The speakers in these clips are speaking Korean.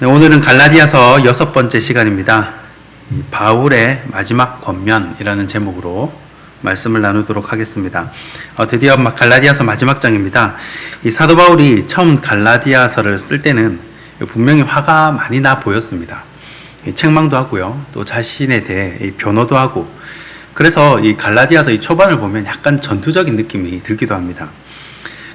네, 오늘은 갈라디아서 6번째 시간입니다. 바울의 마지막 권면이라는 제목으로 말씀을 나누도록 하겠습니다. 드디어 갈라디아서 마지막 장입니다. 이 사도 바울이 처음 갈라디아서를 쓸 때는 분명히 화가 많이 나 보였습니다. 책망도 하고요, 또 자신에 대해 변호도 하고, 그래서 이 갈라디아서 이 초반을 보면 약간 전투적인 느낌이 들기도 합니다.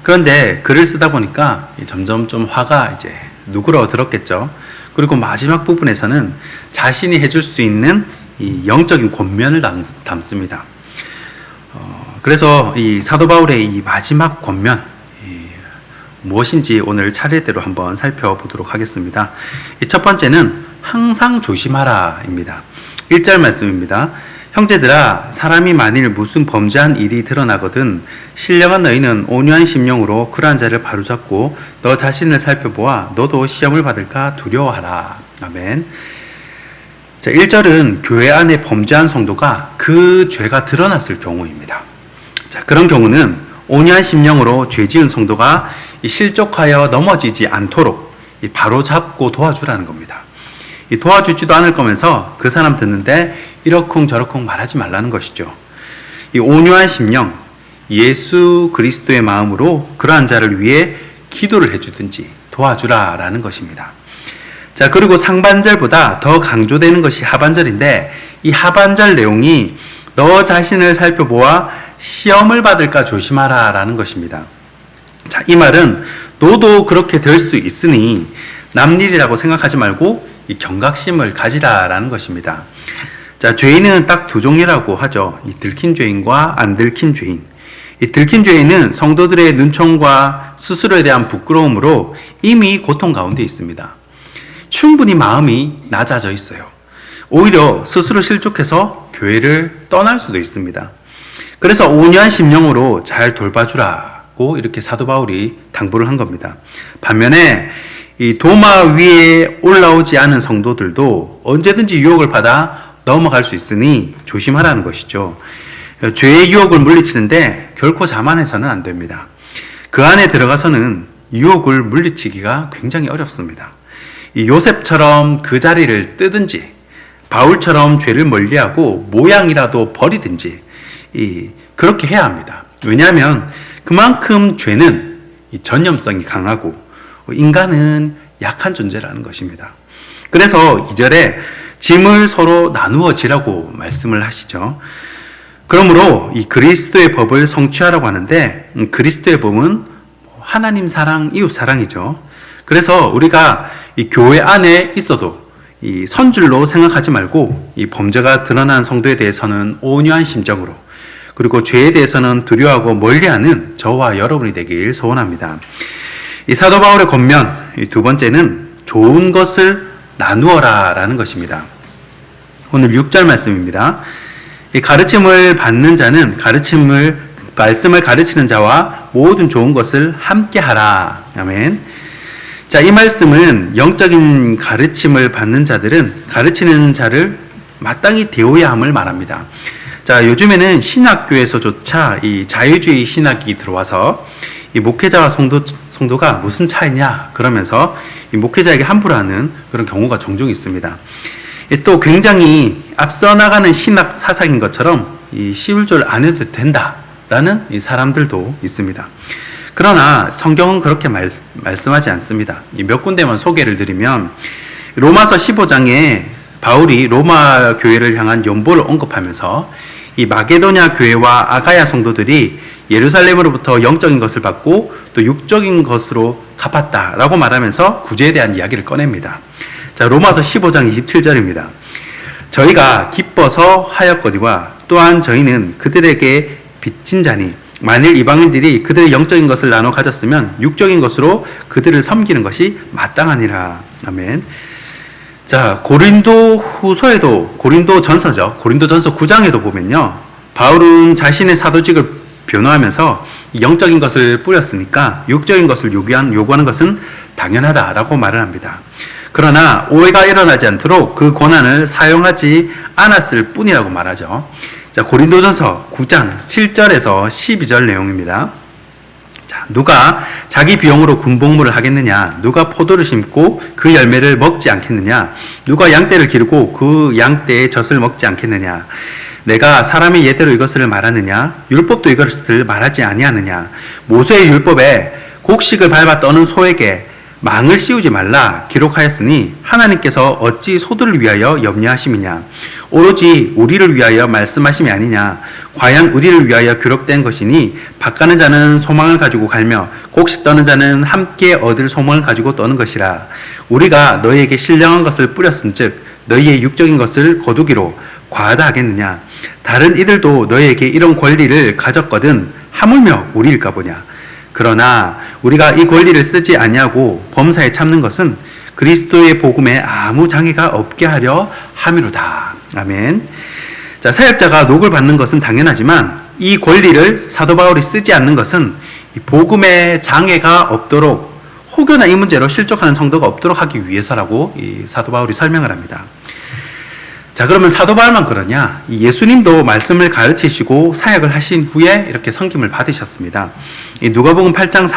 그런데 글을 쓰다 보니까 점점 좀 화가 이제 누그러들었겠죠. 그리고 마지막 부분에서는 자신이 해줄 수 있는 이 영적인 권면을 담습니다. 그래서 이 사도 바울의 이 마지막 권면 무엇인지 오늘 차례대로 한번 살펴보도록 하겠습니다. 첫 번째는 항상 조심하라입니다. 1절 말씀입니다. 형제들아, 사람이 만일 무슨 범죄한 일이 드러나거든 신령한 너희는 온유한 심령으로 그러한 자를 바로잡고 너 자신을 살펴보아 너도 시험을 받을까 두려워하라. 아멘. 자, 1절은 교회 안에 범죄한 성도가 그 죄가 드러났을 경우입니다. 자, 그런 경우는 온유한 심령으로 죄 지은 성도가 실족하여 넘어지지 않도록 바로잡고 도와주라는 겁니다. 도와주지도 않을 거면서 그 사람 듣는데 이러쿵저러쿵 말하지 말라는 것이죠. 이 온유한 심령, 예수 그리스도의 마음으로 그러한 자를 위해 기도를 해주든지 도와주라라는 것입니다. 자, 그리고 상반절보다 더 강조되는 것이 하반절인데, 이 하반절 내용이 너 자신을 살펴보아 시험을 받을까 조심하라라는 것입니다. 자, 이 말은 너도 그렇게 될 수 있으니 남일이라고 생각하지 말고 이 경각심을 가지라라는 것입니다. 자, 죄인은 딱 두 종류라고 하죠. 이 들킨 죄인과 안 들킨 죄인. 이 들킨 죄인은 성도들의 눈총과 스스로에 대한 부끄러움으로 이미 고통 가운데 있습니다. 충분히 마음이 낮아져 있어요. 오히려 스스로 실족해서 교회를 떠날 수도 있습니다. 그래서 온유한 심령으로 잘 돌봐주라고 이렇게 사도 바울이 당부를 한 겁니다. 반면에 이 도마 위에 올라오지 않은 성도들도 언제든지 유혹을 받아 넘어갈 수 있으니 조심하라는 것이죠. 죄의 유혹을 물리치는데 결코 자만해서는 안 됩니다. 그 안에 들어가서는 유혹을 물리치기가 굉장히 어렵습니다. 이 요셉처럼 그 자리를 뜨든지, 바울처럼 죄를 멀리하고 모양이라도 버리든지 그렇게 해야 합니다. 왜냐하면 그만큼 죄는 이 전염성이 강하고 인간은 약한 존재라는 것입니다. 그래서 2절에 짐을 서로 나누어 지라고 말씀을 하시죠. 그러므로 이 그리스도의 법을 성취하라고 하는데, 그리스도의 법은 하나님 사랑, 이웃 사랑이죠. 그래서 우리가 이 교회 안에 있어도 이 선줄로 생각하지 말고 이 범죄가 드러난 성도에 대해서는 온유한 심정으로, 그리고 죄에 대해서는 두려워하고 멀리하는 저와 여러분이 되길 소원합니다. 이 사도 바울의 권면, 이 두 번째는 좋은 것을 나누어라 라는 것입니다. 오늘 6절 말씀입니다. 이 가르침을 받는 자는 말씀을 가르치는 자와 모든 좋은 것을 함께 하라. 아멘. 자, 이 말씀은 영적인 가르침을 받는 자들은 가르치는 자를 마땅히 대우해야 함을 말합니다. 자, 요즘에는 신학교에서조차 이 자유주의 신학이 들어와서 이 목회자와 성도가 무슨 차이냐 그러면서 이 목회자에게 함부로 하는 그런 경우가 종종 있습니다. 또 굉장히 앞서 나가는 신학 사상인 것처럼 이 쉬울 줄 안 해도 된다라는 이 사람들도 있습니다. 그러나 성경은 그렇게 말씀하지 않습니다. 몇 군데만 소개를 드리면, 로마서 15장에 바울이 로마 교회를 향한 연보를 언급하면서 이 마게도냐 교회와 아가야 성도들이 예루살렘으로부터 영적인 것을 받고 또 육적인 것으로 갚았다라고 말하면서 구제에 대한 이야기를 꺼냅니다. 자, 로마서 15장 27절입니다. 저희가 기뻐서 하였거니와 또한 저희는 그들에게 빚진 자니 만일 이방인들이 그들의 영적인 것을 나눠 가졌으면 육적인 것으로 그들을 섬기는 것이 마땅하니라. 아멘. 자, 고린도전서 9장에도 보면요, 바울은 자신의 사도직을 변호하면서 영적인 것을 뿌렸으니까 육적인 것을 요구하는 것은 당연하다라고 말을 합니다. 그러나 오해가 일어나지 않도록 그 권한을 사용하지 않았을 뿐이라고 말하죠. 자, 고린도전서 9장 7절에서 12절 내용입니다. 자, 누가 자기 비용으로 군복무를 하겠느냐? 누가 포도를 심고 그 열매를 먹지 않겠느냐? 누가 양떼를 기르고 그 양떼의 젖을 먹지 않겠느냐? 내가 사람의 예대로 이것을 말하느냐? 율법도 이것을 말하지 아니하느냐? 모세의 율법에 곡식을 밟아 떠는 소에게 망을 씌우지 말라 기록하였으니 하나님께서 어찌 소들을 위하여 염려하심이냐? 오로지 우리를 위하여 말씀하심이 아니냐? 과연 우리를 위하여 기록된 것이니 밭가는 자는 소망을 가지고 갈며 곡식 떠는 자는 함께 얻을 소망을 가지고 떠는 것이라. 우리가 너희에게 신령한 것을 뿌렸은즉 너희의 육적인 것을 거두기로 과하다 하겠느냐? 다른 이들도 너희에게 이런 권리를 가졌거든 하물며 우리일까 보냐? 그러나 우리가 이 권리를 쓰지 아니하고 범사에 참는 것은 그리스도의 복음에 아무 장애가 없게 하려 함이로다. 아멘. 자, 사역자가 녹을 받는 것은 당연하지만 이 권리를 사도 바울이 쓰지 않는 것은 이 복음에 장애가 없도록 혹여나 이 문제로 실족하는 성도가 없도록 하기 위해서라고 이 사도 바울이 설명을 합니다. 자, 그러면 사도 바울만 그러냐? 예수님도 말씀을 가르치시고 사역을 하신 후에 이렇게 섬김을 받으셨습니다. 누가복음 8장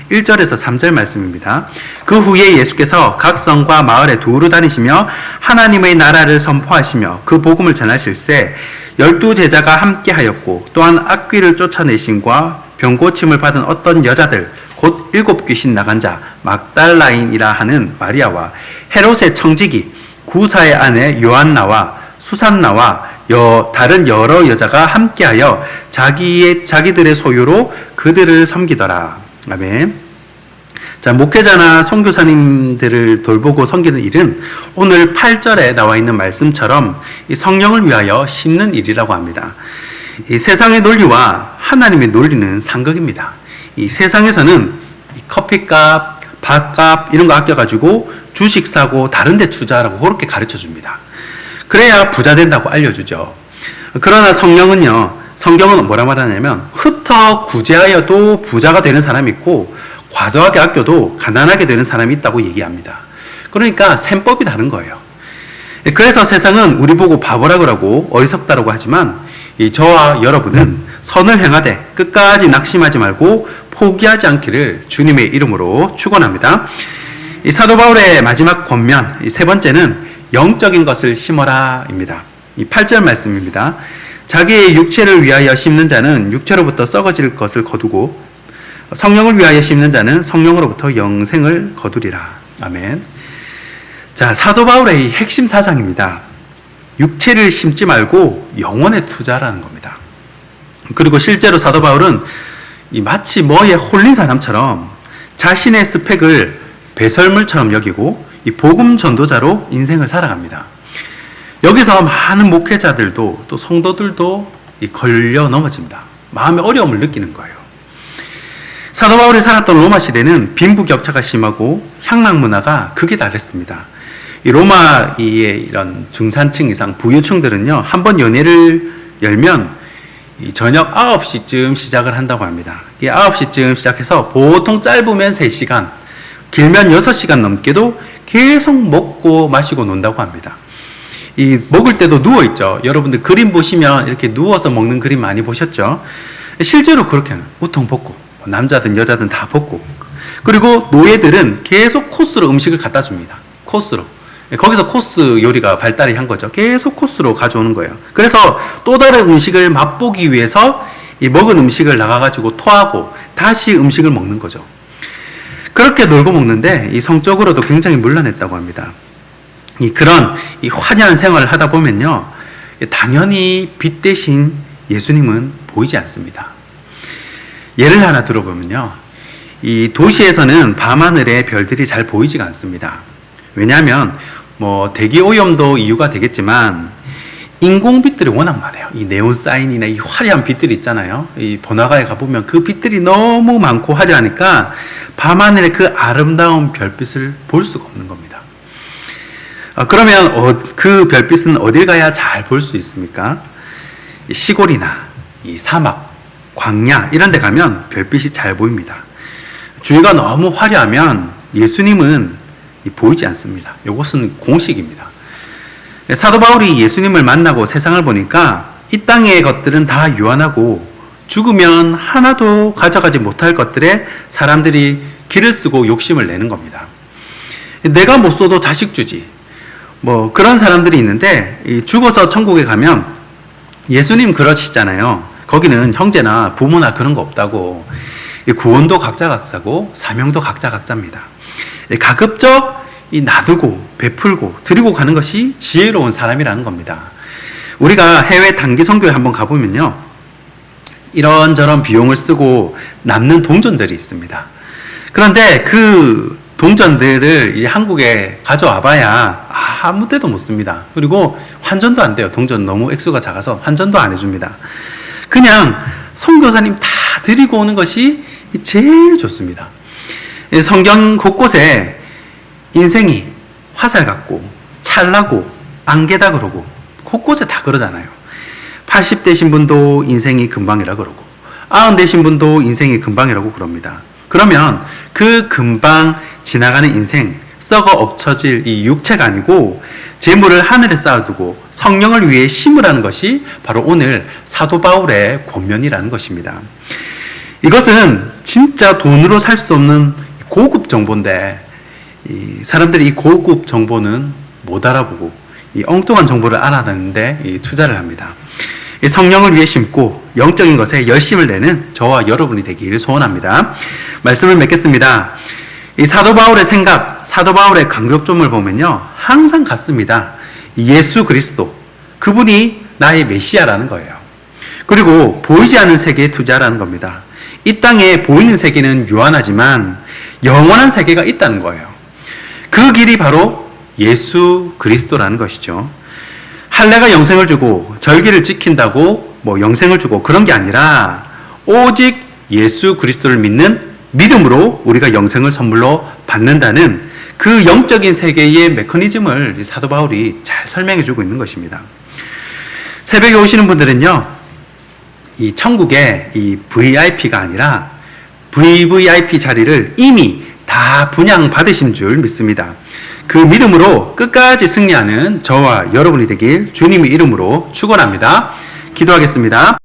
1절에서 3절 말씀입니다. 그 후에 예수께서 각 성과 마을에 두루 다니시며 하나님의 나라를 선포하시며 그 복음을 전하실세 12 제자가 함께 하였고 또한 악귀를 쫓아내심과 병고침을 받은 어떤 여자들 곧 7 귀신 나간 자 막달라인이라 하는 마리아와 헤롯의 청지기 구사의 아내 요한나와 수산나와 다른 여러 여자가 함께하여 자기들의 소유로 그들을 섬기더라. 아멘. 자, 목회자나 선교사님들을 돌보고 섬기는 일은 오늘 8절에 나와 있는 말씀처럼 이 성령을 위하여 심는 일이라고 합니다. 이 세상의 논리와 하나님의 논리는 상극입니다. 이 세상에서는 이 커피값, 밥값 이런 거 아껴가지고 주식 사고 다른 데 투자하라고 그렇게 가르쳐 줍니다. 그래야 부자 된다고 알려주죠. 그러나 성경은 뭐라 말하냐면 흩어 구제하여도 부자가 되는 사람이 있고 과도하게 아껴도 가난하게 되는 사람이 있다고 얘기합니다. 그러니까 셈법이 다른 거예요. 그래서 세상은 우리 보고 바보라 그러고 어리석다라고 하지만 저와 여러분은 선을 행하되 끝까지 낙심하지 말고 포기하지 않기를 주님의 이름으로 축원합니다. 이 사도 바울의 마지막 권면 세 번째는 영적인 것을 심어라입니다. 이 8절 말씀입니다. 자기의 육체를 위하여 심는 자는 육체로부터 썩어질 것을 거두고 성령을 위하여 심는 자는 성령으로부터 영생을 거두리라. 아멘. 자, 사도 바울의 핵심 사상입니다. 육체를 심지 말고 영혼에 투자라는 겁니다. 그리고 실제로 사도 바울은 마치 뭐에 홀린 사람처럼 자신의 스펙을 배설물처럼 여기고 이 복음 전도자로 인생을 살아갑니다. 여기서 많은 목회자들도 또 성도들도 걸려 넘어집니다. 마음의 어려움을 느끼는 거예요. 사도 바울이 살았던 로마 시대는 빈부격차가 심하고 향락 문화가 극에 달했습니다. 이 로마의 이런 중산층 이상 부유층들은요, 한번 연회를 열면 이 저녁 9시쯤 시작을 한다고 합니다. 이 9시쯤 시작해서 보통 짧으면 3시간, 길면 6시간 넘게도 계속 먹고 마시고 논다고 합니다. 이 먹을 때도 누워 있죠. 여러분들 그림 보시면 이렇게 누워서 먹는 그림 많이 보셨죠? 실제로 그렇게 우통 벗고 남자든 여자든 다 벗고, 그리고 노예들은 계속 코스로 음식을 갖다 줍니다. 코스로. 거기서 코스 요리가 발달이 한 거죠. 계속 코스로 가져오는 거예요. 그래서 또 다른 음식을 맛보기 위해서 이 먹은 음식을 나가가지고 토하고 다시 음식을 먹는 거죠. 그렇게 놀고 먹는데 이 성적으로도 굉장히 문란했다고 합니다. 그런 화려한 생활을 하다 보면요, 당연히 빛 대신 예수님은 보이지 않습니다. 예를 하나 들어보면요, 이 도시에서는 밤하늘에 별들이 잘 보이지가 않습니다. 왜냐하면 대기 오염도 이유가 되겠지만 인공빛들이 워낙 많아요. 이 네온 사인이나 이 화려한 빛들이 있잖아요. 이 번화가에 가보면 그 빛들이 너무 많고 화려하니까 밤하늘의 그 아름다운 별빛을 볼 수가 없는 겁니다. 그러면 그 별빛은 어딜 가야 잘 볼 수 있습니까? 시골이나 이 사막, 광야 이런 데 가면 별빛이 잘 보입니다. 주위가 너무 화려하면 예수님은 보이지 않습니다. 이것은 공식입니다. 사도 바울이 예수님을 만나고 세상을 보니까 이 땅의 것들은 다 유한하고 죽으면 하나도 가져가지 못할 것들에 사람들이 기를 쓰고 욕심을 내는 겁니다. 내가 못 써도 자식 주지. 뭐 그런 사람들이 있는데 죽어서 천국에 가면 예수님 그러시잖아요. 거기는 형제나 부모나 그런 거 없다고. 구원도 각자 각자고 사명도 각자 각자입니다. 가급적 놔두고 베풀고 드리고 가는 것이 지혜로운 사람이라는 겁니다. 우리가 해외 단기 선교에 한번 가보면요, 이런저런 비용을 쓰고 남는 동전들이 있습니다. 그런데 그 동전들을 이 한국에 가져와 봐야 아무 데도 못 씁니다. 그리고 환전도 안 돼요. 동전 너무 액수가 작아서 환전도 안 해줍니다. 그냥 선교사님 다 드리고 오는 것이 제일 좋습니다. 성경 곳곳에 인생이 화살 같고 찰나고 안개다 그러고 곳곳에 다 그러잖아요. 80 되신 분도 인생이 금방이라 그러고 90 되신 분도 인생이 금방이라고 그럽니다. 그러면 그 금방 지나가는 인생, 썩어 엎쳐질 이 육체가 아니고 재물을 하늘에 쌓아두고 성령을 위해 심으라는 것이 바로 오늘 사도 바울의 권면이라는 것입니다. 이것은 진짜 돈으로 살 수 없는 고급 정보인데 사람들이 이 고급 정보는 못 알아보고 이 엉뚱한 정보를 알아내는데 투자를 합니다. 성령을 위해 심고 영적인 것에 열심을 내는 저와 여러분이 되기를 소원합니다. 말씀을 맺겠습니다. 이 사도 바울의 생각, 사도 바울의 강격점을 보면요, 항상 같습니다. 예수 그리스도, 그분이 나의 메시아라는 거예요. 그리고 보이지 않는 세계에 투자하라는 겁니다. 이 땅에 보이는 세계는 유한하지만 영원한 세계가 있다는 거예요. 그 길이 바로 예수 그리스도라는 것이죠. 할례가 영생을 주고 절기를 지킨다고 뭐 영생을 주고 그런 게 아니라 오직 예수 그리스도를 믿는 믿음으로 우리가 영생을 선물로 받는다는 그 영적인 세계의 메커니즘을 사도 바울이 잘 설명해 주고 있는 것입니다. 새벽에 오시는 분들은요, 이 천국에 이 VIP가 아니라 VVIP 자리를 이미 다 분양받으신 줄 믿습니다. 그 믿음으로 끝까지 승리하는 저와 여러분이 되길 주님의 이름으로 축원합니다. 기도하겠습니다.